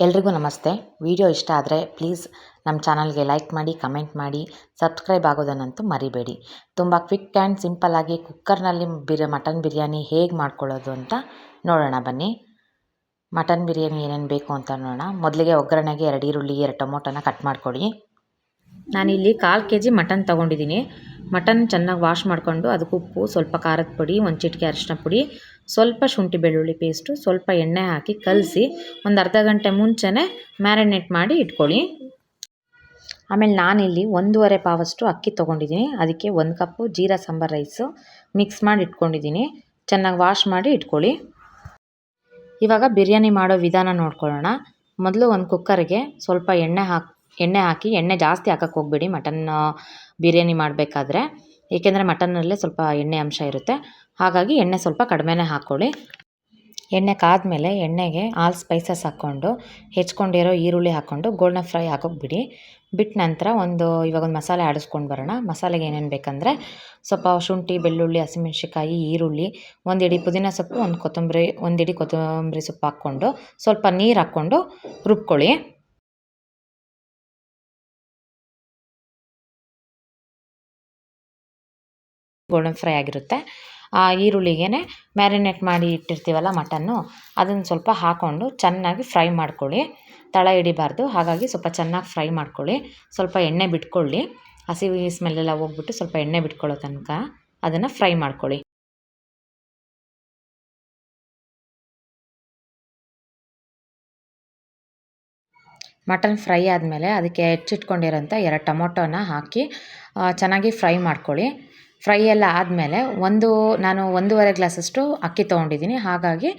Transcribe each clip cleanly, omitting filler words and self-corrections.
ಎಲ್ರಿಗೂ ನಮಸ್ತೆ. ವಿಡಿಯೋ ಇಷ್ಟ ಆದರೆ ಪ್ಲೀಸ್ ನಮ್ಮ ಚಾನಲ್ಗೆ ಲೈಕ್ ಮಾಡಿ, ಕಮೆಂಟ್ ಮಾಡಿ, ಸಬ್ಸ್ಕ್ರೈಬ್ ಆಗೋದನ್ನಂತೂ ಮರಿಬೇಡಿ. ತುಂಬ ಕ್ವಿಕ್ ಆ್ಯಂಡ್ ಸಿಂಪಲ್ಲಾಗಿ ಕುಕ್ಕರ್ನಲ್ಲಿ ಮಟನ್ ಬಿರಿಯಾನಿ ಹೇಗೆ ಮಾಡ್ಕೊಳ್ಳೋದು ಅಂತ ನೋಡೋಣ ಬನ್ನಿ. ಮಟನ್ ಬಿರಿಯಾನಿ ಏನೇನು ಬೇಕು ಅಂತ ನೋಡೋಣ. ಮೊದಲಿಗೆ ಒಗ್ಗರಣೆಗೆ 2 ಈರುಳ್ಳಿ, 2 ಟೊಮೊಟೊನ ಕಟ್ ಮಾಡ್ಕೊಳ್ಳಿ. ನಾನಿಲ್ಲಿ 1/4 kg ಮಟನ್ ತೊಗೊಂಡಿದ್ದೀನಿ. ಮಟನ್ ಚೆನ್ನಾಗಿ ವಾಶ್ ಮಾಡಿಕೊಂಡು ಅದಕ್ಕೆ ಉಪ್ಪು, ಸ್ವಲ್ಪ ಖಾರದ ಪುಡಿ, 1 ಚಿಟಿಕೆ ಅರಿಶಿನ ಪುಡಿ, ಸ್ವಲ್ಪ ಶುಂಠಿ ಬೆಳ್ಳುಳ್ಳಿ ಪೇಸ್ಟು, ಸ್ವಲ್ಪ ಎಣ್ಣೆ ಹಾಕಿ ಕಲಸಿ ಒಂದು ಅರ್ಧ ಗಂಟೆ ಮುಂಚೆನೇ ಮ್ಯಾರಿನೇಟ್ ಮಾಡಿ ಇಟ್ಕೊಳ್ಳಿ. ಆಮೇಲೆ ನಾನಿಲ್ಲಿ 1.5 ಪಾವಷ್ಟು ಅಕ್ಕಿ ತೊಗೊಂಡಿದ್ದೀನಿ. ಅದಕ್ಕೆ 1 ಕಪ್ಪು ಜೀರಾ ಸಾಂಬಾರ್ ರೈಸು ಮಿಕ್ಸ್ ಮಾಡಿ ಇಟ್ಕೊಂಡಿದ್ದೀನಿ. ಚೆನ್ನಾಗಿ ವಾಶ್ ಮಾಡಿ ಇಟ್ಕೊಳ್ಳಿ. ಇವಾಗ ಬಿರಿಯಾನಿ ಮಾಡೋ ವಿಧಾನ ನೋಡ್ಕೊಳ್ಳೋಣ. ಮೊದಲು ಒಂದು ಕುಕ್ಕರ್ಗೆ ಸ್ವಲ್ಪ ಎಣ್ಣೆ ಹಾಕಿ ಎಣ್ಣೆ ಜಾಸ್ತಿ ಹಾಕಕ್ಕೆ ಹೋಗ್ಬೇಡಿ ಮಟನ್ ಬಿರಿಯಾನಿ ಮಾಡಬೇಕಾದ್ರೆ, ಏಕೆಂದರೆ ಮಟನ್ನಲ್ಲೇ ಸ್ವಲ್ಪ ಎಣ್ಣೆ ಅಂಶ ಇರುತ್ತೆ. ಹಾಗಾಗಿ ಎಣ್ಣೆ ಸ್ವಲ್ಪ ಕಡಿಮೆನೇ ಹಾಕ್ಕೊಳ್ಳಿ. ಎಣ್ಣೆ ಕಾದ್ಮೇಲೆ ಎಣ್ಣೆಗೆ ಆಲ್ ಸ್ಪೈಸಸ್ ಹಾಕ್ಕೊಂಡು ಹೆಚ್ಕೊಂಡಿರೋ ಈರುಳ್ಳಿ ಹಾಕ್ಕೊಂಡು ಗೋಲ್ಡನ್ ಫ್ರೈ ಹಾಕೋಕೆ ಬಿಡಿ. ಬಿಟ್ಟ ನಂತರ ಇವಾಗ ಒಂದು ಮಸಾಲೆ ಆಡಿಸ್ಕೊಂಡು ಬರೋಣ. ಮಸಾಲೆಗೆ ಏನೇನು ಬೇಕಂದರೆ ಸ್ವಲ್ಪ ಶುಂಠಿ, ಬೆಳ್ಳುಳ್ಳಿ, ಹಸಿಮೆಣ್ಸಿಕಾಯಿ, ಈರುಳ್ಳಿ, 1 ಹಿಡಿ ಪುದೀನ ಸೊಪ್ಪು, 1 ಹಿಡಿ ಕೊತ್ತಂಬರಿ ಸೊಪ್ಪು ಹಾಕ್ಕೊಂಡು ಸ್ವಲ್ಪ ನೀರು ಹಾಕ್ಕೊಂಡು ರುಬ್ಕೊಳ್ಳಿ. ಗೋಲ್ಡನ್ ಫ್ರೈ ಆಗಿರುತ್ತೆ. ಆ ಈರುಳ್ಳಿಗೆ ಮ್ಯಾರಿನೇಟ್ ಮಾಡಿ ಇಟ್ಟಿರ್ತೀವಲ್ಲ ಮಟನ್ನು, ಅದನ್ನು ಸ್ವಲ್ಪ ಹಾಕ್ಕೊಂಡು ಚೆನ್ನಾಗಿ ಫ್ರೈ ಮಾಡ್ಕೊಳ್ಳಿ. ತಳ ಹಿಡಿಬಾರ್ದು, ಹಾಗಾಗಿ ಸ್ವಲ್ಪ ಚೆನ್ನಾಗಿ ಫ್ರೈ ಮಾಡ್ಕೊಳ್ಳಿ. ಸ್ವಲ್ಪ ಎಣ್ಣೆ ಬಿಟ್ಕೊಳ್ಳಿ. ಹಸಿ ಸ್ಮೆಲ್ಲೆಲ್ಲ ಹೋಗ್ಬಿಟ್ಟು ಸ್ವಲ್ಪ ಎಣ್ಣೆ ಬಿಟ್ಕೊಳ್ಳೋ ತನಕ ಅದನ್ನು ಫ್ರೈ ಮಾಡ್ಕೊಳ್ಳಿ. ಮಟನ್ ಫ್ರೈ ಆದಮೇಲೆ ಅದಕ್ಕೆ ಹೆಚ್ಚಿಟ್ಕೊಂಡಿರೋಂಥ 2 ಟೊಮೊಟೊನ ಹಾಕಿ ಚೆನ್ನಾಗಿ ಫ್ರೈ ಮಾಡ್ಕೊಳ್ಳಿ. ಫ್ರೈ ಎಲ್ಲ ಆದಮೇಲೆ ನಾನು 1.5 ಗ್ಲಾಸಷ್ಟು ಅಕ್ಕಿ ತೊಗೊಂಡಿದ್ದೀನಿ. ಹಾಗಾಗಿ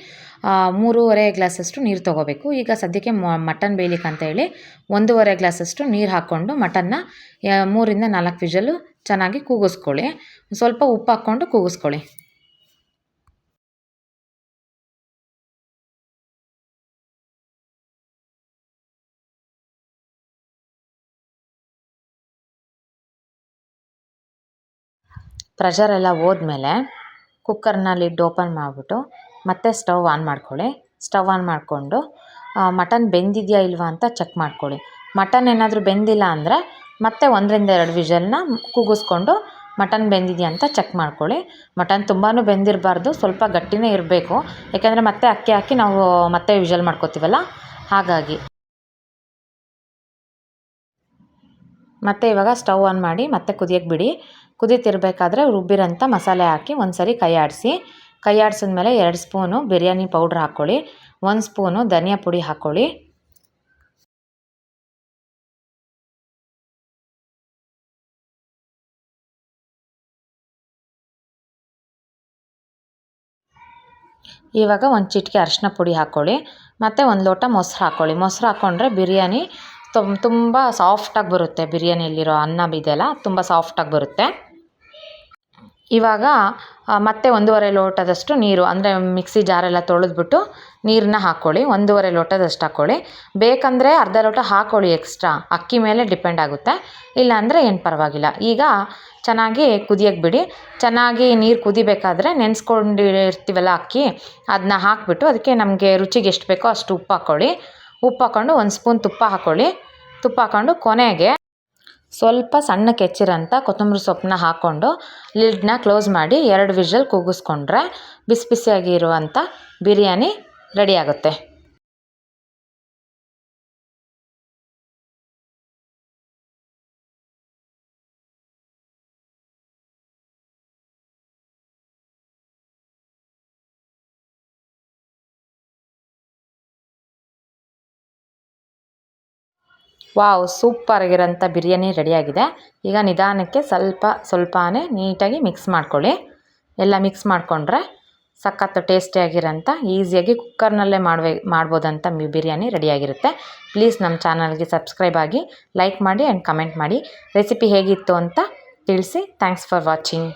3.5 ಗ್ಲಾಸಷ್ಟು ನೀರು ತೊಗೋಬೇಕು. ಈಗ ಸದ್ಯಕ್ಕೆ ಮಟನ್ ಬೇಯಲಿಕ್ಕೆ ಅಂತ ಹೇಳಿ 1.5 ಗ್ಲಾಸಷ್ಟು ನೀರು ಹಾಕ್ಕೊಂಡು ಮಟನ್ನ 3 ಇಂದ 4 ವಿಷಲು ಚೆನ್ನಾಗಿ ಕೂಗಿಸ್ಕೊಳ್ಳಿ. ಸ್ವಲ್ಪ ಉಪ್ಪು ಹಾಕ್ಕೊಂಡು ಕೂಗಿಸ್ಕೊಳ್ಳಿ. ಪ್ರೆಷರ್ ಎಲ್ಲ ಹೋದ್ಮೇಲೆ ಕುಕ್ಕರ್ನ ಲಿಡ್ ಓಪನ್ ಮಾಡಿಬಿಟ್ಟು ಮತ್ತೆ ಸ್ಟವ್ ಆನ್ ಮಾಡ್ಕೊಳ್ಳಿ. ಸ್ಟವ್ ಆನ್ ಮಾಡಿಕೊಂಡು ಮಟನ್ ಬೆಂದಿದೆಯಾ ಇಲ್ವಾ ಅಂತ ಚೆಕ್ ಮಾಡ್ಕೊಳ್ಳಿ. ಮಟನ್ ಏನಾದರೂ ಬೆಂದಿಲ್ಲ ಅಂದರೆ ಮತ್ತೆ 1 ರಿಂದ 2 ವಿಷಲ್ನ ಕೂಗಿಸ್ಕೊಂಡು ಮಟನ್ ಬೆಂದಿದೆಯಾ ಅಂತ ಚೆಕ್ ಮಾಡ್ಕೊಳ್ಳಿ. ಮಟನ್ ತುಂಬಾ ಬೆಂದಿರಬಾರ್ದು, ಸ್ವಲ್ಪ ಗಟ್ಟಿನೇ ಇರಬೇಕು. ಯಾಕೆಂದರೆ ಮತ್ತೆ ಅಕ್ಕಿ ಹಾಕಿ ನಾವು ಮತ್ತೆ ವಿಷಲ್ ಮಾಡ್ಕೋತೀವಲ್ಲ, ಹಾಗಾಗಿ. ಮತ್ತು ಇವಾಗ ಸ್ಟವ್ ಆನ್ ಮಾಡಿ ಮತ್ತೆ ಕುದಿಯೋಕ್ಕೆ ಬಿಡಿ. ಕುದೀತಿರ್ಬೇಕಾದ್ರೆ ರುಬ್ಬಿರೋಂಥ ಮಸಾಲೆ ಹಾಕಿ ಒಂದು ಸರಿ ಕೈ ಆಡಿಸಿದ್ಮೇಲೆ 2 ಸ್ಪೂನು ಬಿರಿಯಾನಿ ಪೌಡ್ರ್ ಹಾಕ್ಕೊಳ್ಳಿ. 1 ಸ್ಪೂನು ಧನಿಯಾ ಪುಡಿ ಹಾಕ್ಕೊಳ್ಳಿ. ಇವಾಗ 1 ಚಿಟಿಕೆ ಅರಿಶಿನ ಪುಡಿ ಹಾಕ್ಕೊಳ್ಳಿ. ಮತ್ತು 1 ಲೋಟ ಮೊಸರು ಹಾಕ್ಕೊಳ್ಳಿ. ಮೊಸರು ಹಾಕ್ಕೊಂಡ್ರೆ ಬಿರಿಯಾನಿ ತುಂಬ ಸಾಫ್ಟಾಗಿ ಬರುತ್ತೆ. ಬಿರಿಯಾನಿಯಲ್ಲಿರೋ ಅನ್ನ ಇದೆಯಲ್ಲ ತುಂಬ ಸಾಫ್ಟಾಗಿ ಬರುತ್ತೆ. ಇವಾಗ ಮತ್ತೆ 1.5 ಲೋಟದಷ್ಟು ನೀರು, ಅಂದರೆ ಮಿಕ್ಸಿ ಜಾರೆಲ್ಲ ತೊಳೆದ್ಬಿಟ್ಟು ನೀರನ್ನ ಹಾಕ್ಕೊಳ್ಳಿ. 1.5 ಲೋಟದಷ್ಟು ಹಾಕ್ಕೊಳ್ಳಿ. ಬೇಕಂದರೆ ಅರ್ಧ ಲೋಟ ಹಾಕ್ಕೊಳ್ಳಿ ಎಕ್ಸ್ಟ್ರಾ, ಅಕ್ಕಿ ಮೇಲೆ ಡಿಪೆಂಡ್ ಆಗುತ್ತೆ. ಇಲ್ಲಾಂದರೆ ಏನು ಪರವಾಗಿಲ್ಲ. ಈಗ ಚೆನ್ನಾಗಿ ಕುದಿಯೋಕ್ಕೆ ಬಿಡಿ. ಚೆನ್ನಾಗಿ ನೀರು ಕುದಿಬೇಕಾದ್ರೆ ನೆನೆಸ್ಕೊಂಡಿರ್ತೀವಲ್ಲ ಅಕ್ಕಿ, ಅದನ್ನ ಹಾಕಿಬಿಟ್ಟು ಅದಕ್ಕೆ ನಮಗೆ ರುಚಿಗೆ ಎಷ್ಟು ಬೇಕೋ ಅಷ್ಟು ಉಪ್ಪು ಹಾಕ್ಕೊಳ್ಳಿ. ಉಪ್ಪು ಹಾಕ್ಕೊಂಡು 1 ಸ್ಪೂನ್ ತುಪ್ಪ ಹಾಕ್ಕೊಳ್ಳಿ. ತುಪ್ಪ ಹಾಕ್ಕೊಂಡು ಕೊನೆಗೆ ಸ್ವಲ್ಪ ಸಣ್ಣಕ್ಕೆ ಹೆಚ್ಚಿರೋಂಥ ಕೊತ್ತಂಬರಿ ಸೊಪ್ಪನ್ನ ಹಾಕ್ಕೊಂಡು ಲಿಡ್ನ ಕ್ಲೋಸ್ ಮಾಡಿ 2 ವಿಷಲ್ ಕೂಗಿಸ್ಕೊಂಡ್ರೆ ಬಿಸಿ ಬಿಸಿಯಾಗಿರುವಂಥ ಬಿರಿಯಾನಿ ರೆಡಿ ಆಗುತ್ತೆ. ವಾವ್, ಸೂಪರಾಗಿರೋಂಥ ಬಿರಿಯಾನಿ ರೆಡಿಯಾಗಿದೆ. ಈಗ ನಿಧಾನಕ್ಕೆ ಸ್ವಲ್ಪನೇ ನೀಟಾಗಿ ಮಿಕ್ಸ್ ಮಾಡ್ಕೊಳ್ಳಿ. ಎಲ್ಲ ಮಿಕ್ಸ್ ಮಾಡಿಕೊಂಡ್ರೆ ಸಖತ್ತು ಟೇಸ್ಟಿಯಾಗಿರೋಂಥ ಈಸಿಯಾಗಿ ಕುಕ್ಕರ್ನಲ್ಲೇ ಮಾಡ್ಬೋದಂಥ ಬಿರಿಯಾನಿ ರೆಡಿಯಾಗಿರುತ್ತೆ. ಪ್ಲೀಸ್ ನಮ್ಮ ಚಾನಲ್ಗೆ ಸಬ್ಸ್ಕ್ರೈಬ್ ಆಗಿ, ಲೈಕ್ ಮಾಡಿ ಆ್ಯಂಡ್ ಕಮೆಂಟ್ ಮಾಡಿ. ರೆಸಿಪಿ ಹೇಗಿತ್ತು ಅಂತ ತಿಳಿಸಿ. Thanks for watching.